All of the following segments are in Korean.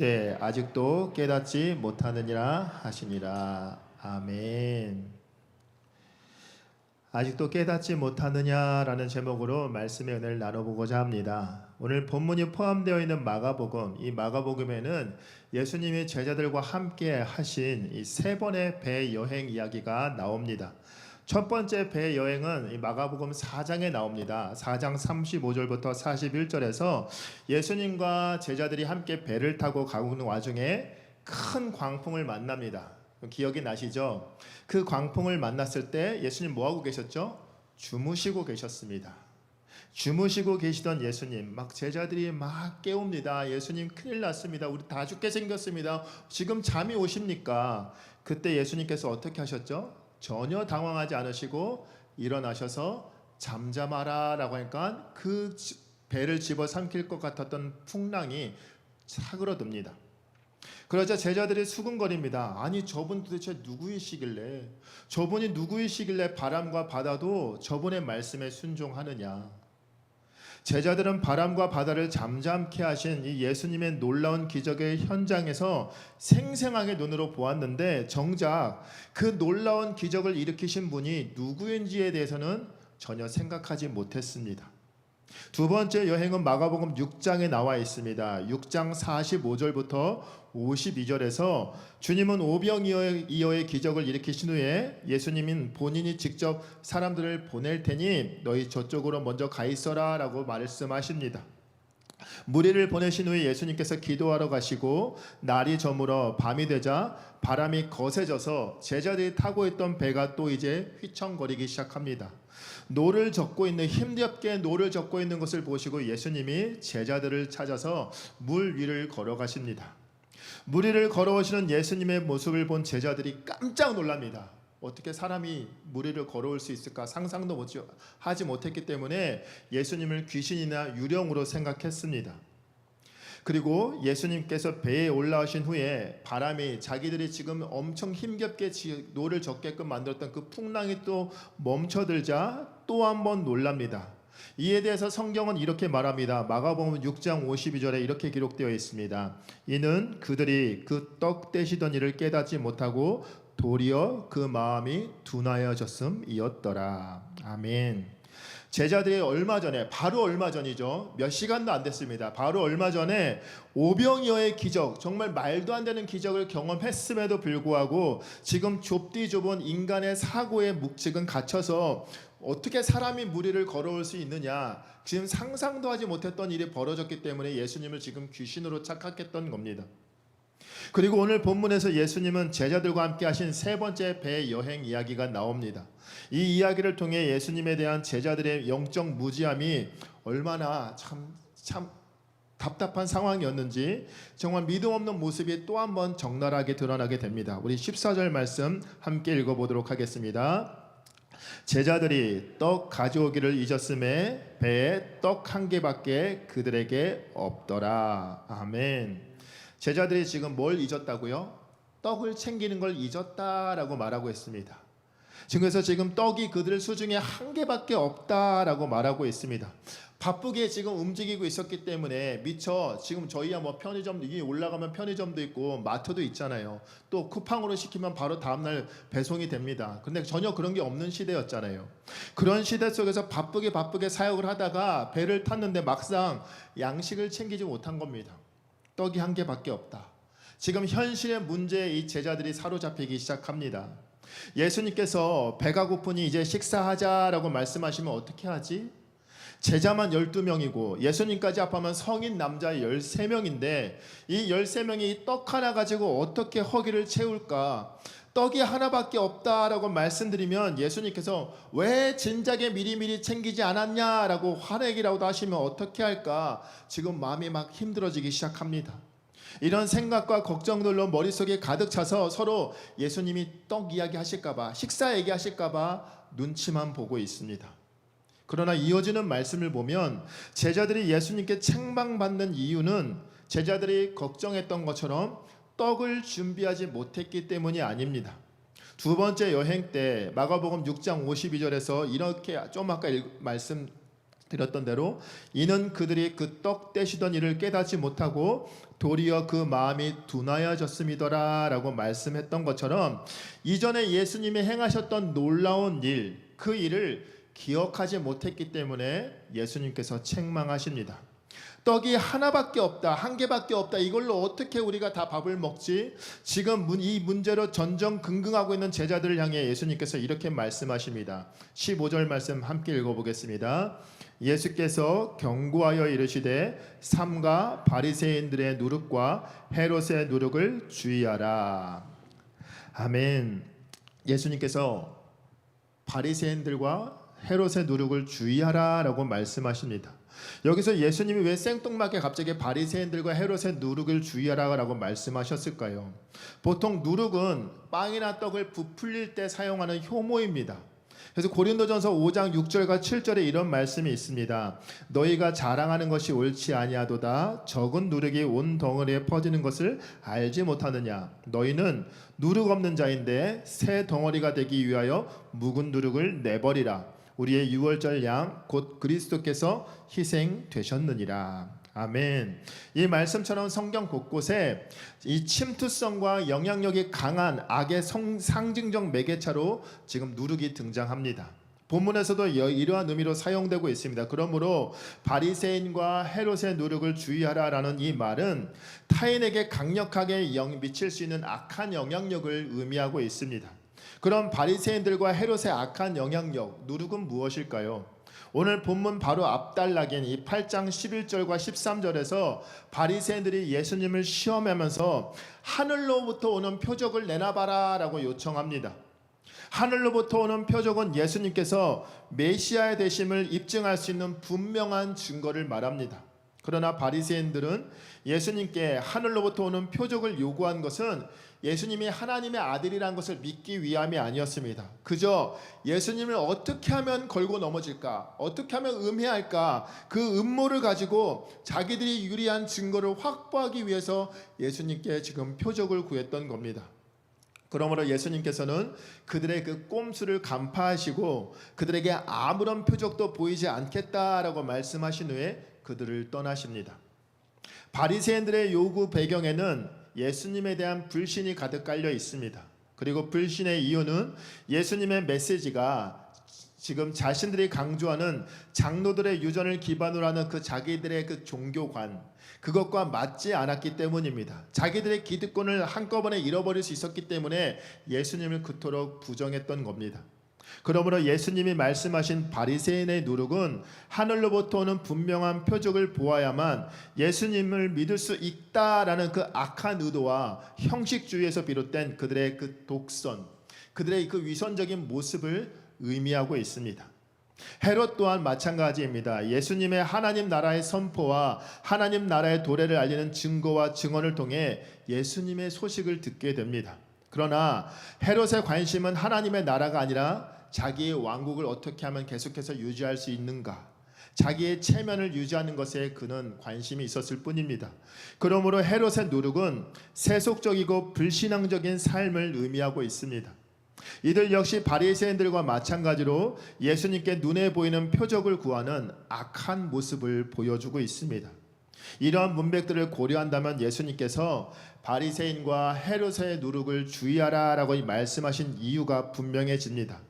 네, 아직도 깨닫지 못하느니라 하시니라. 아멘. 아직도 깨닫지 못하느냐라는 제목으로 말씀의 은혜를 나눠보고자 합니다. 오늘 본문이 포함되어 있는 마가복음, 이 마가복음에는 예수님이 제자들과 함께 하신 이 세 번의 배 여행 이야기가 나옵니다. 첫 번째 배 여행은 이 마가복음 4장에 나옵니다. 4장 35절부터 41절에서 예수님과 제자들이 함께 배를 타고 가고 있는 와중에 큰 광풍을 만납니다. 기억이 나시죠? 그 광풍을 만났을 때 예수님 뭐하고 계셨죠? 주무시고 계셨습니다. 주무시고 계시던 예수님, 막 제자들이 막 깨웁니다. 예수님 큰일 났습니다. 우리 다 죽게 생겼습니다. 지금 잠이 오십니까? 그때 예수님께서 어떻게 하셨죠? 전혀 당황하지 않으시고 일어나셔서 잠잠하라 라고 하니까 그 배를 집어삼킬 것 같았던 풍랑이 사그러듭니다. 그러자 제자들이 수군거립니다. 아니 저분 도대체 누구이시길래, 저분이 누구이시길래 바람과 바다도 저분의 말씀에 순종하느냐. 제자들은 바람과 바다를 잠잠케 하신 이 예수님의 놀라운 기적의 현장에서 생생하게 눈으로 보았는데, 정작 그 놀라운 기적을 일으키신 분이 누구인지에 대해서는 전혀 생각하지 못했습니다. 두 번째 여행은 마가복음 6장에 나와 있습니다. 6장 45절부터 52절에서 주님은 오병이어의 기적을 일으키신 후에 예수님은 본인이 직접 사람들을 보낼 테니 너희 저쪽으로 먼저 가 있어라 라고 말씀하십니다. 무리를 보내신 후에 예수님께서 기도하러 가시고 날이 저물어 밤이 되자 바람이 거세져서 제자들이 타고 있던 배가 또 이제 휘청거리기 시작합니다. 노를 젓고 있는, 힘겹게 노를 젓고 있는 것을 보시고 예수님이 제자들을 찾아서 물 위를 걸어가십니다. 물 위를 걸어오시는 예수님의 모습을 본 제자들이 깜짝 놀랍니다. 어떻게 사람이 물 위를 걸어올 수 있을까 상상도 하지 못했기 때문에 예수님을 귀신이나 유령으로 생각했습니다. 그리고 예수님께서 배에 올라오신 후에 바람이 자기들이 지금 엄청 힘겹게 노를 젓게끔 만들었던 그 풍랑이 또 멈춰들자 또 한 번 놀랍니다. 이에 대해서 성경은 이렇게 말합니다. 마가복음 6장 52절에 이렇게 기록되어 있습니다. 이는 그들이 그 떡 떼시던 일을 깨닫지 못하고 도리어 그 마음이 둔하여졌음이었더라. 아멘. 제자들이 바로 얼마 전이죠. 몇 시간도 안 됐습니다. 바로 얼마 전에 오병이어의 기적, 정말 말도 안 되는 기적을 경험했음에도 불구하고 지금 좁디 좁은 인간의 사고의 묵직은 갇혀서 어떻게 사람이 물 위를 걸어올 수 있느냐, 지금 상상도 하지 못했던 일이 벌어졌기 때문에 예수님을 지금 귀신으로 착각했던 겁니다. 그리고 오늘 본문에서 예수님은 제자들과 함께 하신 세 번째 배 여행 이야기가 나옵니다. 이 이야기를 통해 예수님에 대한 제자들의 영적 무지함이 얼마나 참 답답한 상황이었는지, 정말 믿음 없는 모습이 또 한 번 적나라하게 드러나게 됩니다. 우리 14절 말씀 함께 읽어보도록 하겠습니다. 제자들이 떡 가져오기를 잊었음에 배에 떡 한 개밖에 그들에게 없더라. 아멘. 제자들이 지금 뭘 잊었다고요? 떡을 챙기는 걸 잊었다라고 말하고 있습니다. 그래서 지금 떡이 그들 수중에 한 개밖에 없다라고 말하고 있습니다. 바쁘게 지금 움직이고 있었기 때문에 미처 지금 저희야 뭐 편의점도, 이게 올라가면 편의점도 있고 마트도 있잖아요. 또 쿠팡으로 시키면 바로 다음날 배송이 됩니다. 근데 전혀 그런 게 없는 시대였잖아요. 그런 시대 속에서 바쁘게 사역을 하다가 배를 탔는데 막상 양식을 챙기지 못한 겁니다. 떡이 한 개밖에 없다. 지금 현실의 문제에 이 제자들이 사로잡히기 시작합니다. 예수님께서 배가 고프니 이제 식사하자라고 말씀하시면 어떻게 하지? 제자만 12명이고 예수님까지 합하면 성인 남자 13명인데 이 13명이 떡 하나 가지고 어떻게 허기를 채울까? 떡이 하나밖에 없다라고 말씀드리면 예수님께서 왜 진작에 미리미리 챙기지 않았냐라고 화내기라도 하시면 어떻게 할까? 지금 마음이 막 힘들어지기 시작합니다. 이런 생각과 걱정들로 머릿속에 가득 차서 서로 예수님이 떡 이야기 하실까봐, 식사 얘기하실까봐 눈치만 보고 있습니다. 그러나 이어지는 말씀을 보면 제자들이 예수님께 책망받는 이유는 제자들이 걱정했던 것처럼 떡을 준비하지 못했기 때문이 아닙니다. 두 번째 여행 때 마가복음 6장 52절에서 이렇게 좀 아까 말씀 드렸던 대로 이는 그들이 그 떡 떼시던 일을 깨닫지 못하고 도리어 그 마음이 둔하여졌음이더라 라고 말씀했던 것처럼 이전에 예수님이 행하셨던 놀라운 일, 그 일을 기억하지 못했기 때문에 예수님께서 책망하십니다. 떡이 하나밖에 없다, 한 개밖에 없다, 이걸로 어떻게 우리가 다 밥을 먹지? 지금 이 문제로 전전긍긍하고 있는 제자들을 향해 예수님께서 이렇게 말씀하십니다. 15절 말씀 함께 읽어보겠습니다. 예수께서 경고하여 이르시되 삼가 바리새인들의 누룩과 헤롯의 누룩을 주의하라. 아멘. 예수님께서 바리새인들과 헤롯의 누룩을 주의하라라고 말씀하십니다. 여기서 예수님이 왜 생뚱맞게 갑자기 바리새인들과 헤롯의 누룩을 주의하라고 말씀하셨을까요? 보통 누룩은 빵이나 떡을 부풀릴 때 사용하는 효모입니다. 그래서 고린도전서 5장 6절과 7절에 이런 말씀이 있습니다. 너희가 자랑하는 것이 옳지 아니하도다. 적은 누룩이 온 덩어리에 퍼지는 것을 알지 못하느냐. 너희는 누룩 없는 자인데 새 덩어리가 되기 위하여 묵은 누룩을 내버리라. 우리의 유월절 양 곧 그리스도께서 희생되셨느니라. 아멘. 이 말씀처럼 성경 곳곳에 이 침투성과 영향력이 강한 악의 상징적 매개차로 지금 누룩이 등장합니다. 본문에서도 이러한 의미로 사용되고 있습니다. 그러므로 바리새인과 헤롯의 누룩을 주의하라라는 이 말은 타인에게 강력하게 미칠 수 있는 악한 영향력을 의미하고 있습니다. 그럼 바리새인들과 헤롯의 악한 영향력, 누룩은 무엇일까요? 오늘 본문 바로 앞단락인 이 8장 11절과 13절에서 바리새인들이 예수님을 시험하면서 하늘로부터 오는 표적을 내놔봐라 라고 요청합니다. 하늘로부터 오는 표적은 예수님께서 메시아의 되심을 입증할 수 있는 분명한 증거를 말합니다. 그러나 바리새인들은 예수님께 하늘로부터 오는 표적을 요구한 것은 예수님이 하나님의 아들이라는 것을 믿기 위함이 아니었습니다. 그저 예수님을 어떻게 하면 걸고 넘어질까, 어떻게 하면 음해할까, 그 음모를 가지고 자기들이 유리한 증거를 확보하기 위해서 예수님께 지금 표적을 구했던 겁니다. 그러므로 예수님께서는 그들의 그 꼼수를 간파하시고 그들에게 아무런 표적도 보이지 않겠다라고 말씀하신 후에 그들을 떠나십니다. 바리새인들의 요구 배경에는 예수님에 대한 불신이 가득 깔려 있습니다. 그리고 불신의 이유는 예수님의 메시지가 지금 자신들이 강조하는 장로들의 유전을 기반으로 하는 그 자기들의 그 종교관, 그것과 맞지 않았기 때문입니다. 자기들의 기득권을 한꺼번에 잃어버릴 수 있었기 때문에 예수님을 그토록 부정했던 겁니다. 그러므로 예수님이 말씀하신 바리새인의 누룩은 하늘로부터 오는 분명한 표적을 보아야만 예수님을 믿을 수 있다라는 그 악한 의도와 형식주의에서 비롯된 그들의 그 독선, 그들의 그 위선적인 모습을 의미하고 있습니다. 헤롯 또한 마찬가지입니다. 예수님의 하나님 나라의 선포와 하나님 나라의 도래를 알리는 증거와 증언을 통해 예수님의 소식을 듣게 됩니다. 그러나 헤롯의 관심은 하나님의 나라가 아니라 자기의 왕국을 어떻게 하면 계속해서 유지할 수 있는가, 자기의 체면을 유지하는 것에 그는 관심이 있었을 뿐입니다. 그러므로 헤롯의 누룩은 세속적이고 불신앙적인 삶을 의미하고 있습니다. 이들 역시 바리새인들과 마찬가지로 예수님께 눈에 보이는 표적을 구하는 악한 모습을 보여주고 있습니다. 이러한 문맥들을 고려한다면 예수님께서 바리새인과 헤롯의 누룩을 주의하라라고 말씀하신 이유가 분명해집니다.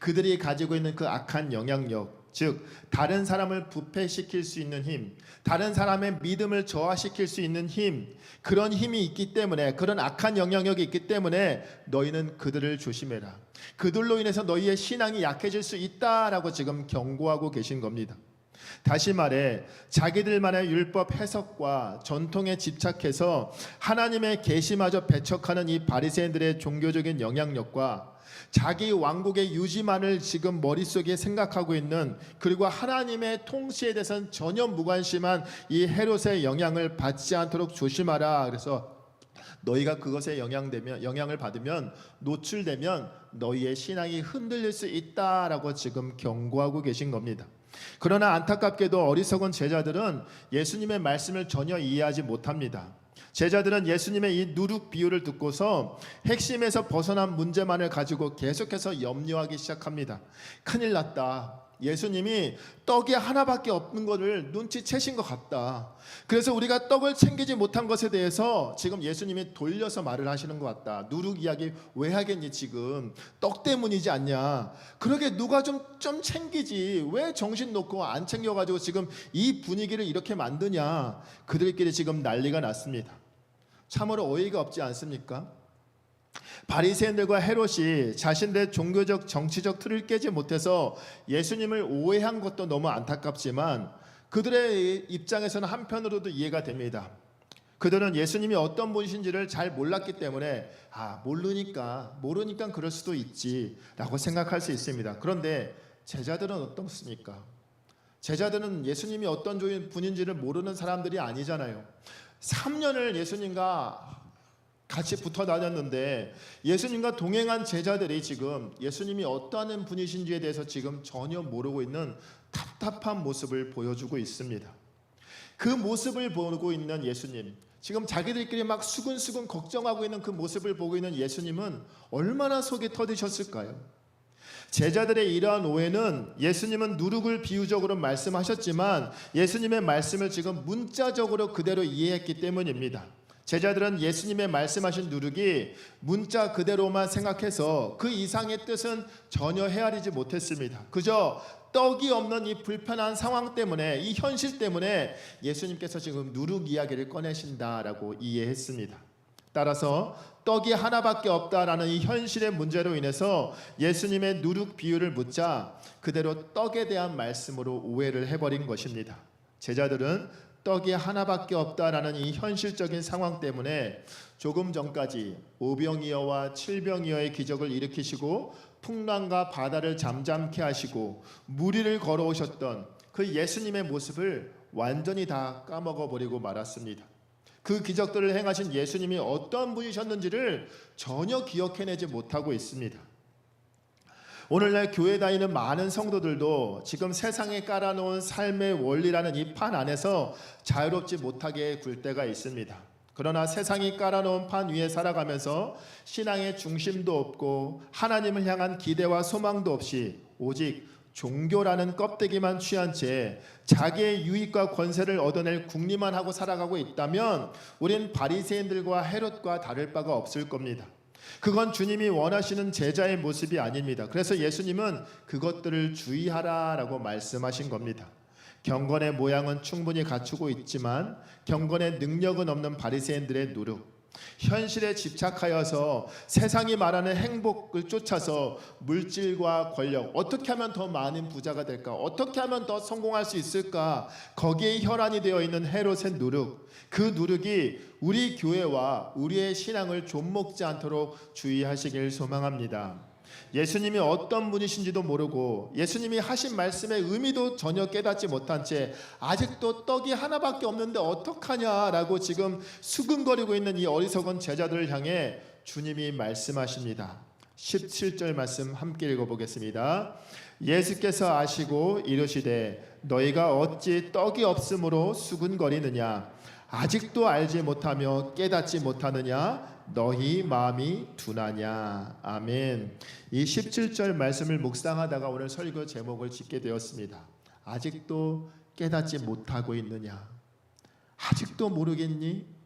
그들이 가지고 있는 그 악한 영향력, 즉 다른 사람을 부패시킬 수 있는 힘, 다른 사람의 믿음을 저하시킬 수 있는 힘, 그런 힘이 있기 때문에, 그런 악한 영향력이 있기 때문에 너희는 그들을 조심해라. 그들로 인해서 너희의 신앙이 약해질 수 있다라고 지금 경고하고 계신 겁니다. 다시 말해 자기들만의 율법 해석과 전통에 집착해서 하나님의 계시마저 배척하는 이 바리새인들의 종교적인 영향력과 자기 왕국의 유지만을 지금 머릿속에 생각하고 있는, 그리고 하나님의 통치에 대해서는 전혀 무관심한 이 헤롯의 영향을 받지 않도록 조심하라. 그래서 너희가 그것에 영향을 받으면, 노출되면 너희의 신앙이 흔들릴 수 있다라고 지금 경고하고 계신 겁니다. 그러나 안타깝게도 어리석은 제자들은 예수님의 말씀을 전혀 이해하지 못합니다. 제자들은 예수님의 이 누룩 비유를 듣고서 핵심에서 벗어난 문제만을 가지고 계속해서 염려하기 시작합니다. 큰일 났다. 예수님이 떡이 하나밖에 없는 것을 눈치채신 것 같다. 그래서 우리가 떡을 챙기지 못한 것에 대해서 지금 예수님이 돌려서 말을 하시는 것 같다. 누룩 이야기 왜 하겠니 지금? 떡 때문이지 않냐. 그러게 누가 좀 챙기지. 왜 정신 놓고 안 챙겨가지고 지금 이 분위기를 이렇게 만드냐. 그들끼리 지금 난리가 났습니다. 참으로 어이가 없지 않습니까? 바리새인들과 헤롯이 자신들의 종교적 정치적 틀을 깨지 못해서 예수님을 오해한 것도 너무 안타깝지만 그들의 입장에서는 한편으로도 이해가 됩니다. 그들은 예수님이 어떤 분이신지를 잘 몰랐기 때문에 모르니까 그럴 수도 있지라고 생각할 수 있습니다. 그런데 제자들은 어떻습니까? 제자들은 예수님이 어떤 분인지를 모르는 사람들이 아니잖아요. 3년을 예수님과 같이 붙어 다녔는데 예수님과 동행한 제자들이 지금 예수님이 어떠한 분이신지에 대해서 지금 전혀 모르고 있는 답답한 모습을 보여주고 있습니다. 그 모습을 보고 있는 예수님, 지금 자기들끼리 막 수근수근 걱정하고 있는 그 모습을 보고 있는 예수님은 얼마나 속이 터지셨을까요? 제자들의 이러한 오해는 예수님은 누룩을 비유적으로 말씀하셨지만 예수님의 말씀을 지금 문자적으로 그대로 이해했기 때문입니다. 제자들은 예수님의 말씀하신 누룩이 문자 그대로만 생각해서 그 이상의 뜻은 전혀 헤아리지 못했습니다. 그저 떡이 없는 이 불편한 상황 때문에, 이 현실 때문에 예수님께서 지금 누룩 이야기를 꺼내신다라고 이해했습니다. 따라서 떡이 하나밖에 없다라는 이 현실의 문제로 인해서 예수님의 누룩 비유를 묻자 그대로 떡에 대한 말씀으로 오해를 해버린 것입니다. 제자들은 떡이 하나밖에 없다라는 이 현실적인 상황 때문에 조금 전까지 오병이어와 칠병이어의 기적을 일으키시고 풍랑과 바다를 잠잠케 하시고 무리를 걸어오셨던 그 예수님의 모습을 완전히 다 까먹어버리고 말았습니다. 그 기적들을 행하신 예수님이 어떤 분이셨는지를 전혀 기억해내지 못하고 있습니다. 오늘날 교회 다니는 많은 성도들도 지금 세상에 깔아놓은 삶의 원리라는 이 판 안에서 자유롭지 못하게 굴 때가 있습니다. 그러나 세상이 깔아놓은 판 위에 살아가면서 신앙의 중심도 없고 하나님을 향한 기대와 소망도 없이 오직 종교라는 껍데기만 취한 채 자기의 유익과 권세를 얻어낼 궁리만 하고 살아가고 있다면 우린 바리새인들과 헤롯과 다를 바가 없을 겁니다. 그건 주님이 원하시는 제자의 모습이 아닙니다. 그래서 예수님은 그것들을 주의하라라고 말씀하신 겁니다. 경건의 모양은 충분히 갖추고 있지만 경건의 능력은 없는 바리새인들의 누룩, 현실에 집착하여서 세상이 말하는 행복을 쫓아서 물질과 권력, 어떻게 하면 더 많은 부자가 될까, 어떻게 하면 더 성공할 수 있을까, 거기에 혈안이 되어 있는 헤롯의 누룩, 그 누룩이 우리 교회와 우리의 신앙을 좀먹지 않도록 주의하시길 소망합니다. 예수님이 어떤 분이신지도 모르고 예수님이 하신 말씀의 의미도 전혀 깨닫지 못한 채 아직도 떡이 하나밖에 없는데 어떡하냐라고 지금 수근거리고 있는 이 어리석은 제자들을 향해 주님이 말씀하십니다. 17절 말씀 함께 읽어보겠습니다. 예수께서 아시고 이르시되 너희가 어찌 떡이 없으므로 수근거리느냐, 아직도 알지 못하며 깨닫지 못하느냐, 너희 마음이 둔하냐. 아멘. 이 17절 말씀을 묵상하다가 오늘 설교 제목을 짓게 되었습니다. 아직도 깨닫지 못하고 있느냐, 아직도 모르겠니?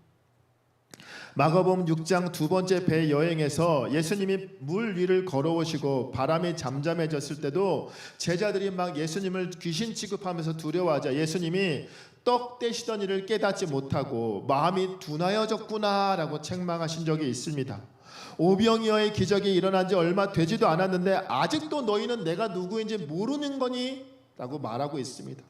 마가복음 6장 두 번째 배 여행에서 예수님이 물 위를 걸어오시고 바람이 잠잠해졌을 때도 제자들이 막 예수님을 귀신 취급하면서 두려워하자 예수님이 떡 떼시던 일을 깨닫지 못하고 마음이 둔하여졌구나라고 책망하신 적이 있습니다. 오병이어의 기적이 일어난 지 얼마 되지도 않았는데 아직도 너희는 내가 누구인지 모르는 거니? 라고 말하고 있습니다.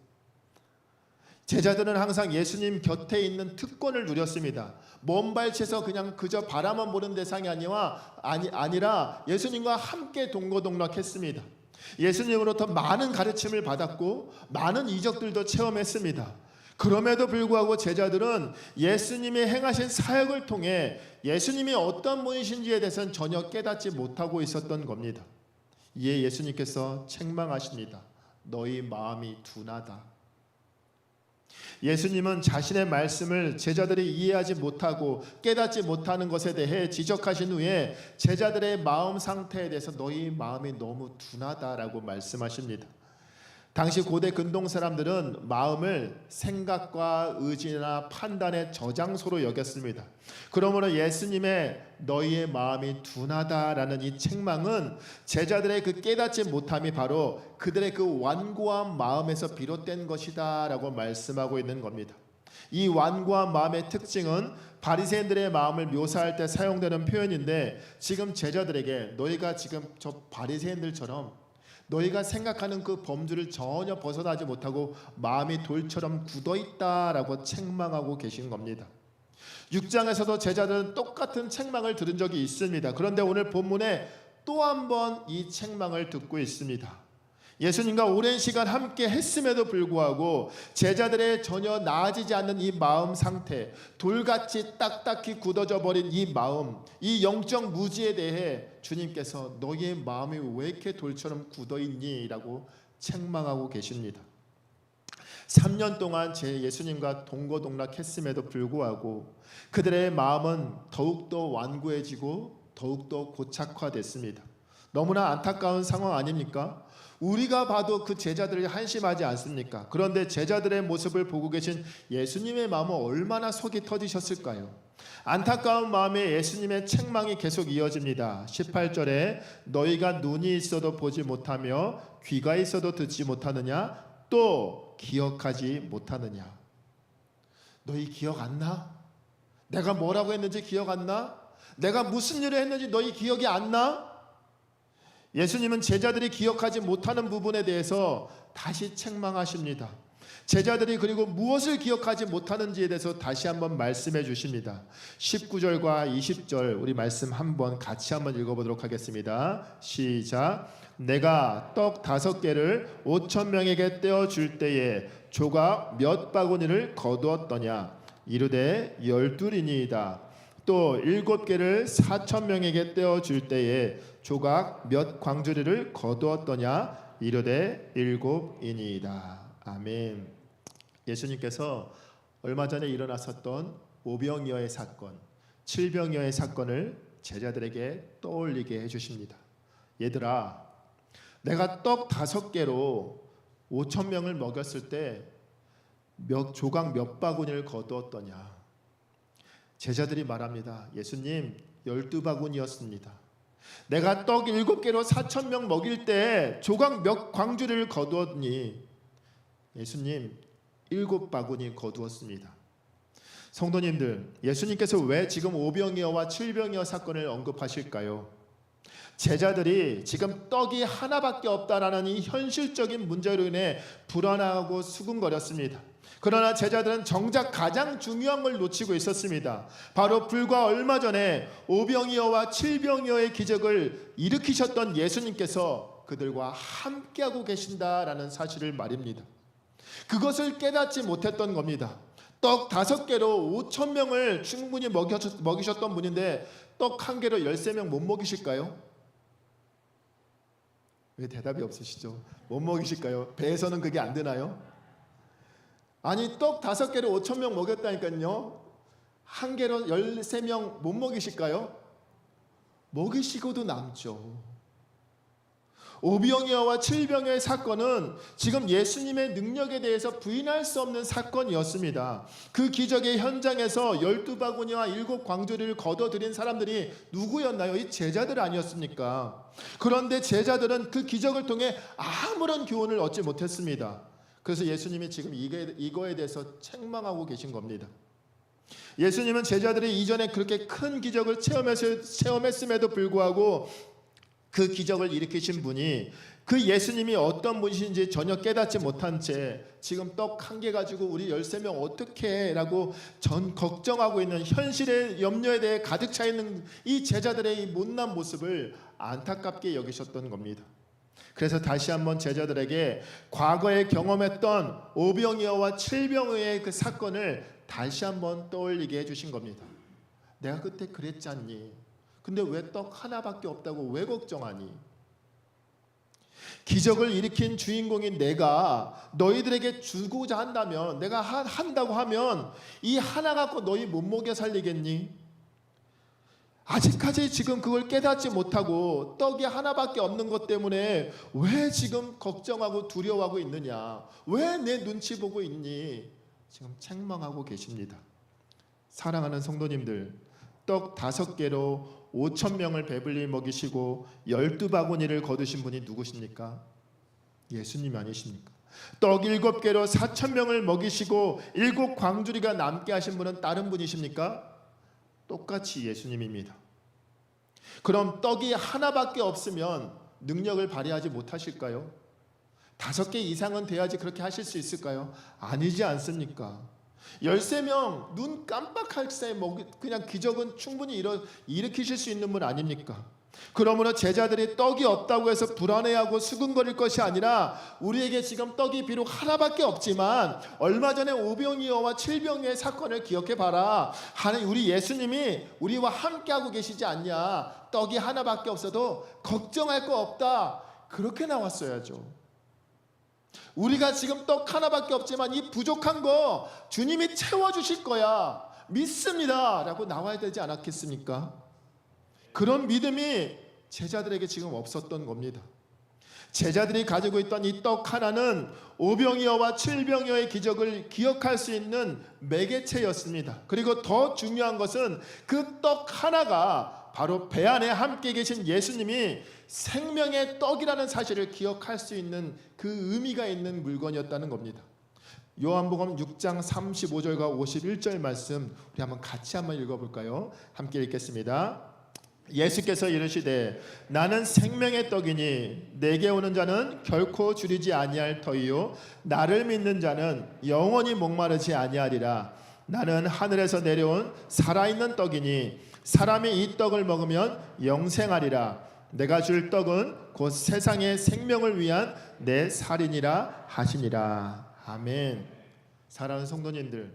제자들은 항상 예수님 곁에 있는 특권을 누렸습니다. 먼발치에서 그냥 그저 바라만 보는 대상이 아니라 예수님과 함께 동고동락했습니다. 예수님으로부터 많은 가르침을 받았고 많은 이적들도 체험했습니다. 그럼에도 불구하고 제자들은 예수님이 행하신 사역을 통해 예수님이 어떤 분이신지에 대해서는 전혀 깨닫지 못하고 있었던 겁니다. 이에 예수님께서 책망하십니다. 너희 마음이 둔하다. 예수님은 자신의 말씀을 제자들이 이해하지 못하고 깨닫지 못하는 것에 대해 지적하신 후에 제자들의 마음 상태에 대해서 너희 마음이 너무 둔하다라고 말씀하십니다. 당시 고대 근동 사람들은 마음을 생각과 의지나 판단의 저장소로 여겼습니다. 그러므로 예수님의 너희의 마음이 둔하다라는 이 책망은 제자들의 그 깨닫지 못함이 바로 그들의 그 완고한 마음에서 비롯된 것이다라고 말씀하고 있는 겁니다. 이 완고한 마음의 특징은 바리새인들의 마음을 묘사할 때 사용되는 표현인데, 지금 제자들에게 너희가 지금 저 바리새인들처럼 너희가 생각하는 그 범주를 전혀 벗어나지 못하고 마음이 돌처럼 굳어있다라고 책망하고 계신 겁니다. 6장에서도 제자들은 똑같은 책망을 들은 적이 있습니다. 그런데 오늘 본문에 또 한 번 이 책망을 듣고 있습니다. 예수님과 오랜 시간 함께 했음에도 불구하고 제자들의 전혀 나아지지 않는 이 마음 상태, 돌같이 딱딱히 굳어져 버린 이 마음, 이 영적 무지에 대해 주님께서 너희의 마음이 왜 이렇게 돌처럼 굳어있니? 라고 책망하고 계십니다. 3년 동안 제 예수님과 동거동락했음에도 불구하고 그들의 마음은 더욱더 완고해지고 더욱더 고착화됐습니다. 너무나 안타까운 상황 아닙니까? 우리가 봐도 그 제자들이 한심하지 않습니까? 그런데 제자들의 모습을 보고 계신 예수님의 마음은 얼마나 속이 터지셨을까요? 안타까운 마음에 예수님의 책망이 계속 이어집니다. 18절에 너희가 눈이 있어도 보지 못하며 귀가 있어도 듣지 못하느냐? 또 기억하지 못하느냐? 너희 기억 안 나? 내가 뭐라고 했는지 기억 안 나? 내가 무슨 일을 했는지 너희 기억이 안 나? 예수님은 제자들이 기억하지 못하는 부분에 대해서 다시 책망하십니다. 제자들이 그리고 무엇을 기억하지 못하는지에 대해서 다시 한번 말씀해 주십니다. 19절과 20절 우리 말씀 한번 같이 한번 읽어보도록 하겠습니다. 시작. 내가 떡 5개를 5,000명에게 떼어줄 때에 조각 몇 바구니를 거두었더냐? 이르되 12이니이다. 또 7개를 4,000명에게 떼어줄 때에 조각 몇 광주리를 거두었더냐? 이르되 7이니이다. 아멘. 예수님께서 얼마 전에 일어났었던 오병이어의 사건, 칠병이어의 사건을 제자들에게 떠올리게 해주십니다. 얘들아, 내가 떡 5개로 5,000명을 먹였을 때 조각 몇 바구니를 거두었더냐? 제자들이 말합니다. 예수님, 12바구니였습니다. 내가 떡 7개로 4,000명 먹일 때 조각 몇 광주리를 거두었니? 예수님, 7바구니 거두었습니다. 성도님들, 예수님께서 왜 지금 오병이어와 칠병이어 사건을 언급하실까요? 제자들이 지금 떡이 하나밖에 없다라는 이 현실적인 문제로 인해 불안하고 수군거렸습니다. 그러나 제자들은 정작 가장 중요한 걸 놓치고 있었습니다. 바로 불과 얼마 전에 오병이어와 칠병이어의 기적을 일으키셨던 예수님께서 그들과 함께하고 계신다라는 사실을 말입니다. 그것을 깨닫지 못했던 겁니다. 떡 5개로 5,000명을 충분히 먹이셨던 분인데 떡 1개로 13명 못 먹이실까요? 왜 대답이 없으시죠? 못 먹이실까요? 배에서는 그게 안 되나요? 아니, 떡 5개로 5,000명 먹였다니까요. 1개로 13명 못 먹이실까요? 먹이시고도 남죠. 오병이어와 칠병이어의 사건은 지금 예수님의 능력에 대해서 부인할 수 없는 사건이었습니다. 그 기적의 현장에서 12바구니와 7광주리를 거둬들인 사람들이 누구였나요? 이 제자들 아니었습니까? 그런데 제자들은 그 기적을 통해 아무런 교훈을 얻지 못했습니다. 그래서 예수님이 지금 이거에 대해서 책망하고 계신 겁니다. 예수님은 제자들이 이전에 그렇게 큰 기적을 체험했음에도 불구하고 그 기적을 일으키신 분이 그 예수님이 어떤 분이신지 전혀 깨닫지 못한 채 지금 떡 1개 가지고 우리 13명 어떻게 해? 라고 걱정하고 있는 현실의 염려에 대해 가득 차 있는 이 제자들의 이 못난 모습을 안타깝게 여기셨던 겁니다. 그래서 다시 한번 제자들에게 과거에 경험했던 오병이어와 칠병이어의 그 사건을 다시 한번 떠올리게 해주신 겁니다. 내가 그때 그랬지 않니? 근데 왜 떡 하나밖에 없다고 왜 걱정하니? 기적을 일으킨 주인공인 내가 너희들에게 주고자 한다면, 내가 한다고 하면 이 하나 갖고 너희 못 먹여 살리겠니? 아직까지 지금 그걸 깨닫지 못하고 떡이 하나밖에 없는 것 때문에 왜 지금 걱정하고 두려워하고 있느냐? 왜 내 눈치 보고 있니? 지금 책망하고 계십니다. 사랑하는 성도님들, 떡 5개로 5,000명을 배불리 먹이시고 12바구니를 거두신 분이 누구십니까? 예수님 아니십니까? 떡 7개로 4,000명을 먹이시고 7 광주리가 남게 하신 분은 다른 분이십니까? 똑같이 예수님입니다. 그럼 떡이 하나밖에 없으면 능력을 발휘하지 못하실까요? 5개 이상은 돼야지 그렇게 하실 수 있을까요? 아니지 않습니까? 13명 눈 깜빡할 사이 그냥 기적은 충분히 일으키실 수 있는 분 아닙니까? 그러므로 제자들이 떡이 없다고 해서 불안해하고 수근거릴 것이 아니라 우리에게 지금 떡이 비록 하나밖에 없지만 얼마 전에 오병이어와 칠병이어의 사건을 기억해 봐라. 하나님, 우리 예수님이 우리와 함께하고 계시지 않냐? 떡이 하나밖에 없어도 걱정할 거 없다. 그렇게 나왔어야죠. 우리가 지금 떡 하나밖에 없지만 이 부족한 거 주님이 채워주실 거야, 믿습니다 라고 나와야 되지 않았겠습니까? 그런 믿음이 제자들에게 지금 없었던 겁니다. 제자들이 가지고 있던 이 떡 하나는 오병이어와 칠병이어의 기적을 기억할 수 있는 매개체였습니다. 그리고 더 중요한 것은 그 떡 하나가 바로 배 안에 함께 계신 예수님이 생명의 떡이라는 사실을 기억할 수 있는 그 의미가 있는 물건이었다는 겁니다. 요한복음 6장 35절과 51절 말씀 우리 한번 같이 읽어볼까요? 함께 읽겠습니다. 예수께서 이르시되 나는 생명의 떡이니 내게 오는 자는 결코 줄이지 아니할 터이요 나를 믿는 자는 영원히 목마르지 아니하리라. 나는 하늘에서 내려온 살아있는 떡이니 사람이 이 떡을 먹으면 영생하리라. 내가 줄 떡은 곧 세상의 생명을 위한 내 살이니라 하시니라. 아멘. 사랑하는 성도님들,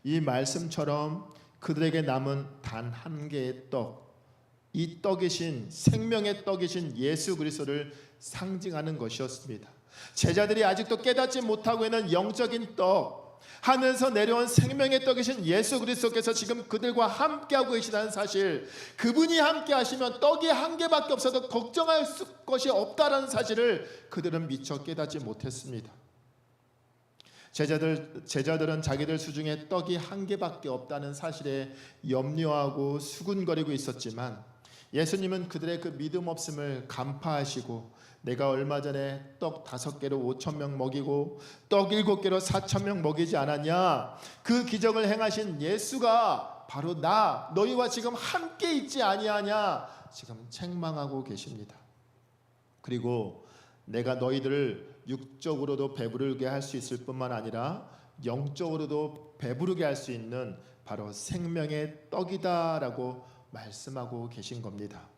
이 말씀처럼 그들에게 남은 단 한 개의 떡, 이 떡이신 생명의 떡이신 예수 그리스도를 상징하는 것이었습니다. 제자들이 아직도 깨닫지 못하고 있는 영적인 떡, 하늘에서 내려온 생명의 떡이신 예수 그리스도께서 지금 그들과 함께하고 계시다는 사실, 그분이 함께하시면 떡이 한 개밖에 없어도 걱정할 것이 없다는 사실을 그들은 미처 깨닫지 못했습니다. 제자들은 자기들 수중에 떡이 한 개밖에 없다는 사실에 염려하고 수군거리고 있었지만 예수님은 그들의 그 믿음 없음을 간파하시고 내가 얼마 전에 떡 5개로 5,000명 먹이고 떡 7개로 4,000명 먹이지 않았냐? 그 기적을 행하신 예수가 바로 너희와 지금 함께 있지 아니하냐? 지금 책망하고 계십니다. 그리고 내가 너희들을 육적으로도 배부르게 할 수 있을 뿐만 아니라 영적으로도 배부르게 할 수 있는 바로 생명의 떡이다라고 말씀하고 계신 겁니다.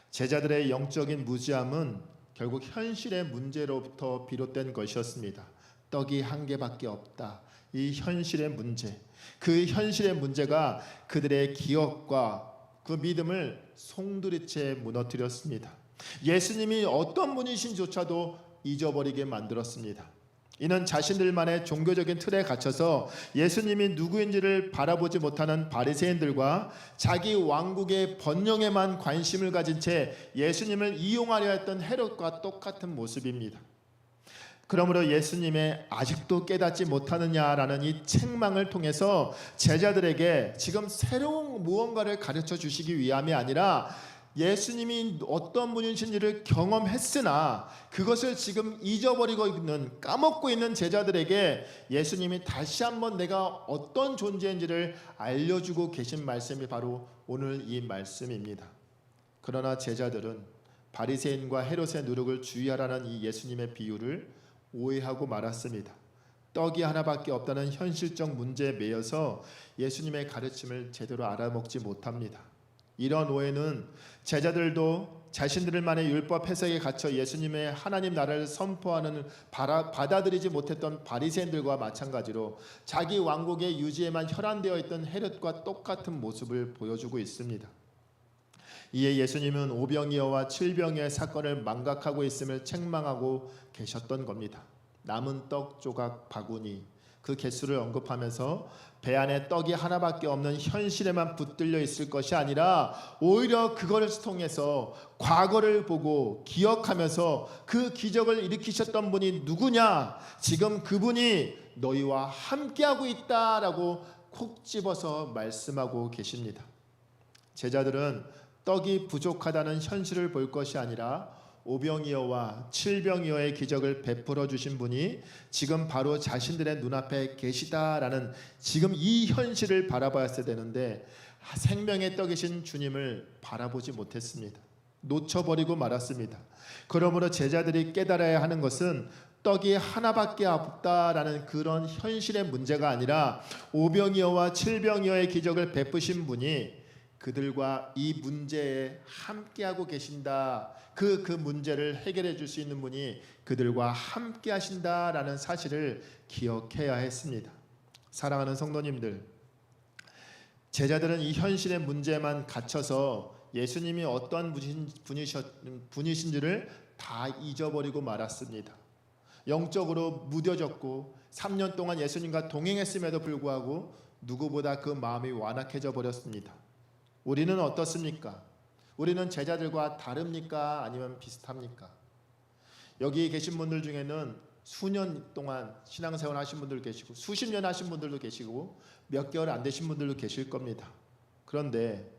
제자들의 영적인 무지함은 결국 현실의 문제로부터 비롯된 것이었습니다. 떡이 한 개밖에 없다. 이 현실의 문제, 그 현실의 문제가 그들의 기억과 그 믿음을 송두리째 무너뜨렸습니다. 예수님이 어떤 분이신조차도 잊어버리게 만들었습니다. 이는 자신들만의 종교적인 틀에 갇혀서 예수님이 누구인지를 바라보지 못하는 바리새인들과 자기 왕국의 번영에만 관심을 가진 채 예수님을 이용하려 했던 헤롯과 똑같은 모습입니다. 그러므로 예수님의 아직도 깨닫지 못하느냐라는 이 책망을 통해서 제자들에게 지금 새로운 무언가를 가르쳐 주시기 위함이 아니라 예수님이 어떤 분이신지를 경험했으나 그것을 지금 잊어버리고 있는, 까먹고 있는 제자들에게 예수님이 다시 한번 내가 어떤 존재인지를 알려주고 계신 말씀이 바로 오늘 이 말씀입니다. 그러나 제자들은 바리새인과 헤롯의 누룩을 주의하라는 이 예수님의 비유를 오해하고 말았습니다. 떡이 하나밖에 없다는 현실적 문제에 매여서 예수님의 가르침을 제대로 알아먹지 못합니다. 이런 오해는 제자들도 자신들만의 율법 해석에 갇혀 예수님의 하나님 나라를 선포하는 받아들이지 못했던 바리새인들과 마찬가지로 자기 왕국의 유지에만 혈안되어 있던 헤롯과 똑같은 모습을 보여주고 있습니다. 이에 예수님은 오병이어와 칠병이어의 사건을 망각하고 있음을 책망하고 계셨던 겁니다. 남은 떡 조각 바구니, 그 개수를 언급하면서 배 안에 떡이 하나밖에 없는 현실에만 붙들려 있을 것이 아니라 오히려 그거를 통해서 과거를 보고 기억하면서 그 기적을 일으키셨던 분이 누구냐? 지금 그분이 너희와 함께하고 있다라고 콕 집어서 말씀하고 계십니다. 제자들은 떡이 부족하다는 현실을 볼 것이 아니라 오병이어와 칠병이어의 기적을 베풀어 주신 분이 지금 바로 자신들의 눈앞에 계시다라는 지금 이 현실을 바라봤어야 되는데 생명의 떡이신 주님을 바라보지 못했습니다. 놓쳐버리고 말았습니다. 그러므로 제자들이 깨달아야 하는 것은 떡이 하나밖에 없다라는 그런 현실의 문제가 아니라 오병이어와 칠병이어의 기적을 베푸신 분이 그들과 이 문제에 함께하고 계신다. 그 문제를 해결해 줄 수 있는 분이 그들과 함께 하신다라는 사실을 기억해야 했습니다. 사랑하는 성도님들, 제자들은 이 현실의 문제만 갇혀서 예수님이 어떤 분이신지를 다 잊어버리고 말았습니다. 영적으로 무뎌졌고 3년 동안 예수님과 동행했음에도 불구하고 누구보다 그 마음이 완악해져 버렸습니다. 우리는 어떻습니까? 우리는 제자들과 다릅니까? 아니면 비슷합니까? 여기 계신 분들 중에는 수년 동안 신앙생활 하신 분들 계시고 수십 년 하신 분들도 계시고 몇 개월 안 되신 분들도 계실 겁니다. 그런데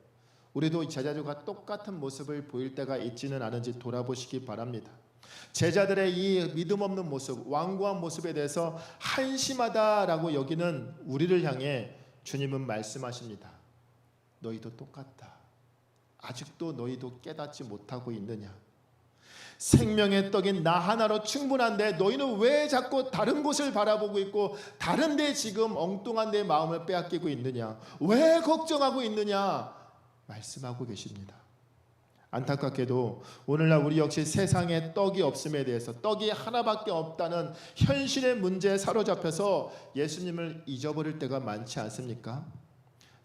우리도 제자들과 똑같은 모습을 보일 때가 있지는 않은지 돌아보시기 바랍니다. 제자들의 이 믿음 없는 모습, 완고한 모습에 대해서 한심하다라고 여기는 우리를 향해 주님은 말씀하십니다. 너희도 똑같다. 아직도 너희도 깨닫지 못하고 있느냐? 생명의 떡인 나 하나로 충분한데 너희는 왜 자꾸 다른 곳을 바라보고 있고 다른 데 지금 엉뚱한 데 마음을 빼앗기고 있느냐? 왜 걱정하고 있느냐? 말씀하고 계십니다. 안타깝게도 오늘날 우리 역시 세상에 떡이 없음에 대해서 떡이 하나밖에 없다는 현실의 문제에 사로잡혀서 예수님을 잊어버릴 때가 많지 않습니까?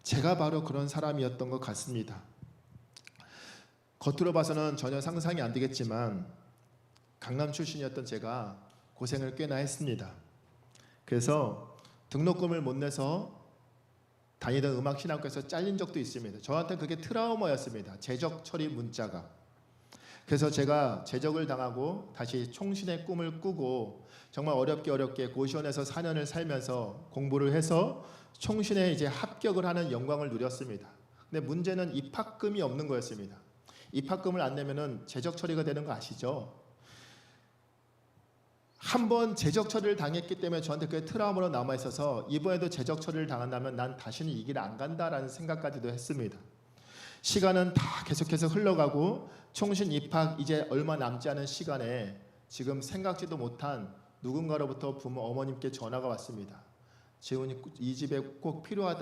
제가 바로 그런 사람이었던 것 같습니다. 겉으로 봐서는 전혀 상상이 안 되겠지만 강남 출신이었던 제가 고생을 꽤나 했습니다. 그래서 등록금을 못 내서 다니던 음악신학교에서 잘린 적도 있습니다. 저한테 그게 트라우마였습니다. 재적 처리 문자가. 그래서 제가 재적을 당하고 다시 총신의 꿈을 꾸고 정말 어렵게 고시원에서 4년을 살면서 공부를 해서 총신에 이제 합격을 하는 영광을 누렸습니다. 근데 문제는 입학금이 없는 거였습니다. 입학금을 안 내면은 재적 처리가 되는 거 아시죠? 한번 재적 처리를 당했기 때문에 저한테 그게 트라우마로 남아 있어서 이번에도 재적 처리를 당한다면 난 다시는 이 길 안 간다라는 생각까지도 했습니다. 시간은 다 계속해서 흘러가고 총신 입학 이제 얼마 남지 않은 시간에 지금 생각지도 못한 누군가로부터 부모 어머님께 전화가 왔습니다. 재훈이 이 집에 꼭 필요한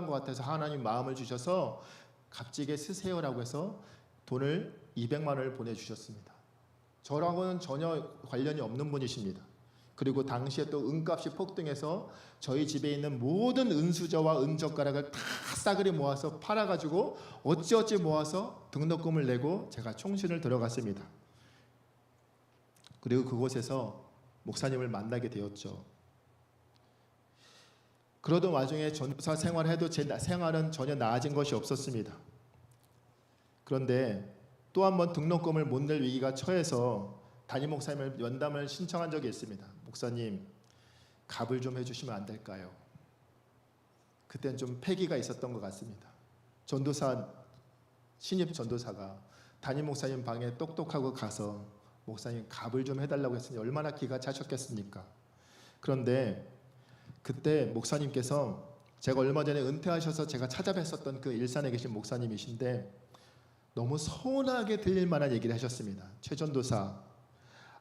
것 같아서 하나님 마음을 주셔서 값지게 쓰세요라고 해서 돈을 200만 원을 보내주셨습니다. 저랑은 전혀 관련이 없는 분이십니다. 그리고 당시에 또 은값이 폭등해서 저희 집에 있는 모든 은수저와 은젓가락을 다 싸그리 모아서 팔아가지고 어찌어찌 모아서 등록금을 내고 제가 총신을 들어갔습니다. 그리고 그곳에서 목사님을 만나게 되었죠. 그러던 와중에 전도사 생활해도 제 생활은 전혀 나아진 것이 없었습니다. 그런데 또 한 번 등록금을 못 낼 위기가 처해서 담임 목사님을 면담을 신청한 적이 있습니다. 목사님, 갑을 좀 해주시면 안 될까요? 그때는 좀 패기가 있었던 것 같습니다. 전도사, 신입 전도사가 담임 목사님 방에 똑똑하고 가서 목사님 갑을 좀 해달라고 했으니 얼마나 기가 차셨겠습니까? 그런데 그때 목사님께서 제가 얼마 전에 은퇴하셔서 제가 찾아뵀었던 그 일산에 계신 목사님이신데 너무 서운하게 들릴 만한 얘기를 하셨습니다. 최 전도사,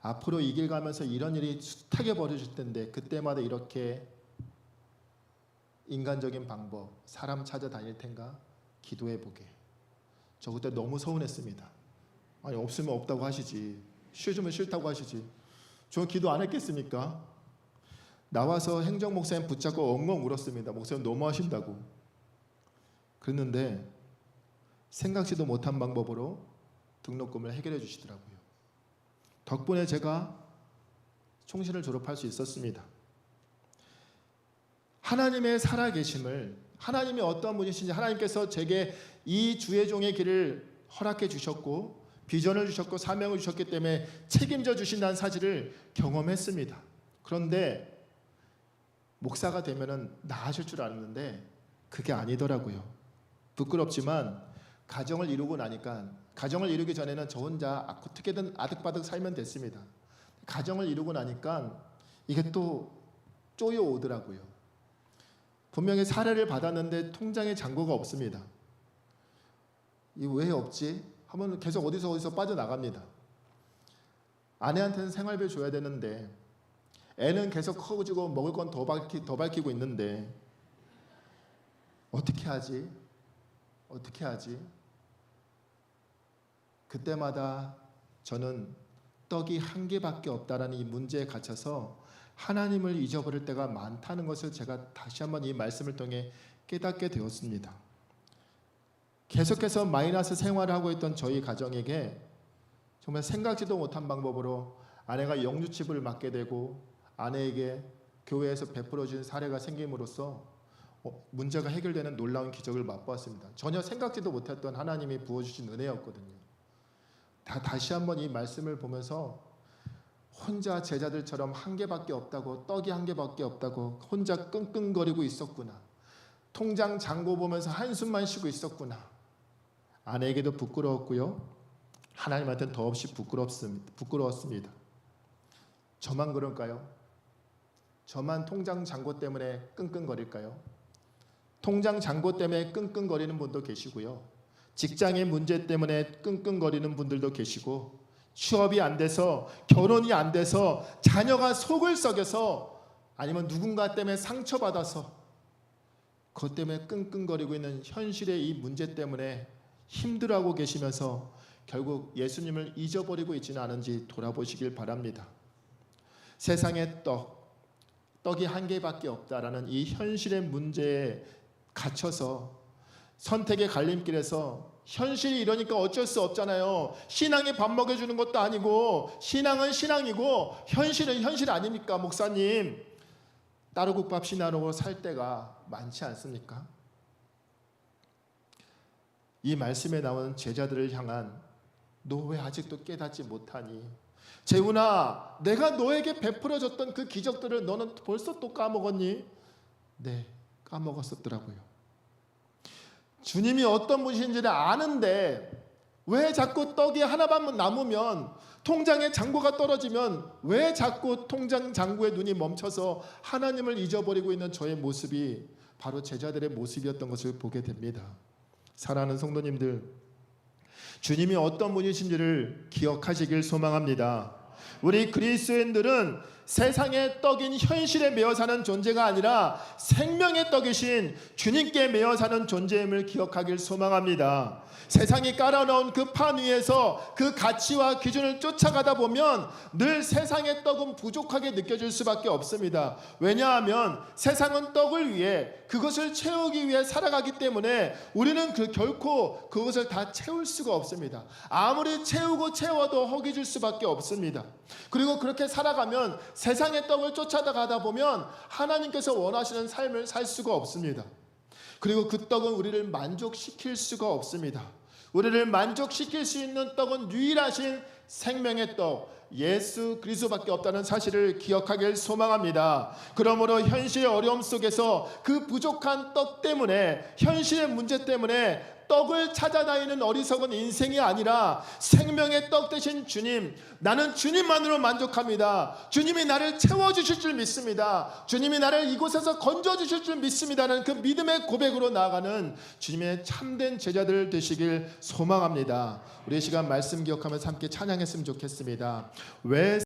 앞으로 이 길 가면서 이런 일이 숱하게 벌어질 텐데 그때마다 이렇게 인간적인 방법, 사람 찾아다닐 텐가 기도해 보게. 저 그때 너무 서운했습니다. 아니 없으면 없다고 하시지, 쉬어주면 싫다고 하시지, 저 기도 안 했겠습니까? 나와서 행정 목사님 붙잡고 엉엉 울었습니다. 목사님 너무 하신다고. 그랬는데 생각지도 못한 방법으로 등록금을 해결해 주시더라고요. 덕분에 제가 총신을 졸업할 수 있었습니다. 하나님의 살아계심을, 하나님이 어떤 분이신지, 하나님께서 제게 이 주의 종의 길을 허락해 주셨고 비전을 주셨고 사명을 주셨기 때문에 책임져 주신다는 사실을 경험했습니다. 그런데 목사가 되면은 나아질 줄 알았는데 그게 아니더라고요. 부끄럽지만 가정을 이루고 나니까, 가정을 이루기 전에는 저 혼자 어떻게든 아득바득 살면 됐습니다. 가정을 이루고 나니까 이게 또 쪼여 오더라고요. 분명히 사례를 받았는데 통장에 잔고가 없습니다. 이 왜 없지? 하면 계속 어디서 빠져나갑니다. 아내한테는 생활비 줘야 되는데, 애는 계속 커지고 먹을 건 더 밝히고 있는데 어떻게 하지? 어떻게 하지? 그때마다 저는 떡이 한 개밖에 없다라는 이 문제에 갇혀서 하나님을 잊어버릴 때가 많다는 것을 제가 다시 한번 이 말씀을 통해 깨닫게 되었습니다. 계속해서 마이너스 생활을 하고 있던 저희 가정에게 정말 생각지도 못한 방법으로 아내가 영주칩을 맞게 되고 아내에게 교회에서 베풀어진 사례가 생김으로써 문제가 해결되는 놀라운 기적을 맛보았습니다. 전혀 생각지도 못했던 하나님이 부어주신 은혜였거든요. 다시 한번 이 말씀을 보면서 혼자 제자들처럼 한 개밖에 없다고, 떡이 한 개밖에 없다고 혼자 끙끙거리고 있었구나. 통장 잔고 보면서 한숨만 쉬고 있었구나. 아내에게도 부끄러웠고요, 하나님한테는 더없이 부끄러웠습니다. 저만 그럴까요? 저만 통장 잔고 때문에 끙끙거릴까요? 통장 잔고 때문에 끙끙거리는 분도 계시고요, 직장의 문제 때문에 끙끙거리는 분들도 계시고, 취업이 안 돼서, 결혼이 안 돼서, 자녀가 속을 썩여서, 아니면 누군가 때문에 상처받아서 그것 때문에 끙끙거리고 있는 현실의 이 문제 때문에 힘들어하고 계시면서 결국 예수님을 잊어버리고 있지는 않은지 돌아보시길 바랍니다. 세상의 떡이 한 개밖에 없다라는 이 현실의 문제에 gat혀서 선택의 갈림길에서, 현실이 이러니까 어쩔 수 없잖아요. 신앙이 밥 먹여주는 것도 아니고, 신앙은 신앙이고 현실은 현실 아닙니까? 목사님, 따로국밥 신앙으로 살 때가 많지 않습니까? 이 말씀에 나오는 제자들을 향한 너 왜 아직도 깨닫지 못하니? 재훈아, 내가 너에게 베풀어줬던 그 기적들을 너는 벌써 또 까먹었니? 네, 까먹었었더라고요. 주님이 어떤 분이신지를 아는데 왜 자꾸 떡이 하나만 남으면, 통장에 잔고가 떨어지면 왜 자꾸 통장 잔고에 눈이 멈춰서 하나님을 잊어버리고 있는 저의 모습이 바로 제자들의 모습이었던 것을 보게 됩니다. 사랑하는 성도님들, 주님이 어떤 분이신지를 기억하시길 소망합니다. 우리 그리스도인들은 세상의 떡인 현실에 매여 사는 존재가 아니라 생명의 떡이신 주님께 매여 사는 존재임을 기억하길 소망합니다. 세상이 깔아놓은 그 판 위에서 그 가치와 기준을 쫓아가다 보면 늘 세상의 떡은 부족하게 느껴질 수밖에 없습니다. 왜냐하면 세상은 떡을 위해, 그것을 채우기 위해 살아가기 때문에 우리는 결코 그것을 다 채울 수가 없습니다. 아무리 채우고 채워도 허기 줄 수밖에 없습니다. 그리고 그렇게 살아가면, 세상의 떡을 쫓아가다 보면 하나님께서 원하시는 삶을 살 수가 없습니다. 그리고 그 떡은 우리를 만족시킬 수가 없습니다. 우리를 만족시킬 수 있는 떡은 유일하신 생명의 떡, 예수 그리스도밖에 없다는 사실을 기억하길 소망합니다. 그러므로 현실의 어려움 속에서 그 부족한 떡 때문에, 현실의 문제 때문에 떡을 찾아다니는 어리석은 인생이 아니라 생명의 떡 되신 주님, 나는 주님만으로 만족합니다. 주님이 나를 채워주실 줄 믿습니다. 주님이 나를 이곳에서 건져주실 줄 믿습니다는 그 믿음의 고백으로 나아가는 주님의 참된 제자들 되시길 소망합니다. 우리 시간 말씀 기억하면서 함께 찬양했으면 좋겠습니다. 왜